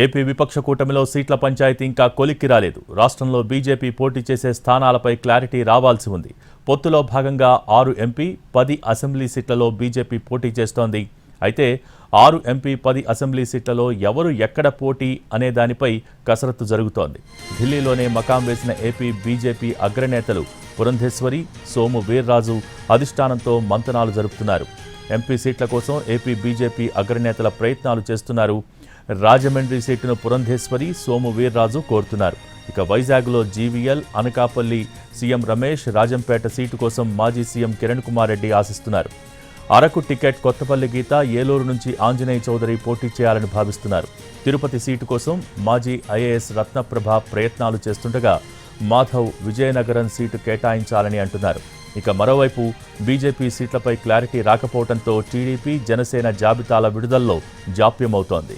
AP విపక్ష కూటమిలో సీట్ల పంచాయతీ ఇంకా కొలిక్కి రాలేదు. రాష్ట్రంలో బీజేపీ పోటీ చేసే స్థానాలపై క్లారిటీ రావాల్సి ఉంది. పొత్తులో భాగంగా 6 ఎంపీ 10 అసెంబ్లీ సీట్లలో బీజేపీ పోటీ చేస్తోంది. అయితే 6 ఎంపీ 10 అసెంబ్లీ సీట్లలో ఎవరు ఎక్కడ పోటీ అనే దానిపై కసరత్తు జరుగుతోంది. ఢిల్లీలోనే మకాం వేసిన ఏపీ బీజేపీ అగ్రనేతలు పురంధేశ్వరి, సోము వీర్రాజు అధిష్టానంతో మంతనాలు జరుపుతున్నారు. ఎంపీ సీట్ల కోసం ఏపీ బీజేపీ అగ్రనేతల ప్రయత్నాలు చేస్తున్నారు. రాజమండ్రి సీటును పురంధేశ్వరి, సోము వీర్రాజు కోరుతున్నారు. ఇక వైజాగ్లో జీవీఎల్, అనకాపల్లి సీఎం రమేష్, రాజంపేట సీటు కోసం మాజీ సీఎం కిరణ్ కుమార్ రెడ్డి ఆశిస్తున్నారు. అరకు టికెట్ కొత్తపల్లి గీత, ఏలూరు నుంచి ఆంజనేయ చౌదరి పోటీ చేయాలని భావిస్తున్నారు. తిరుపతి సీటు కోసం మాజీ ఐఏఎస్ రత్నప్రభ ప్రయత్నాలు చేస్తుండగా మాధవ్ విజయనగరం సీటు కేటాయించాలని అంటున్నారు. ఇక మరోవైపు బీజేపీ సీట్లపై క్లారిటీ రాకపోవడంతో టీడీపీ, జనసేన జాబితాల విడుదలలో జాప్యమవుతోంది.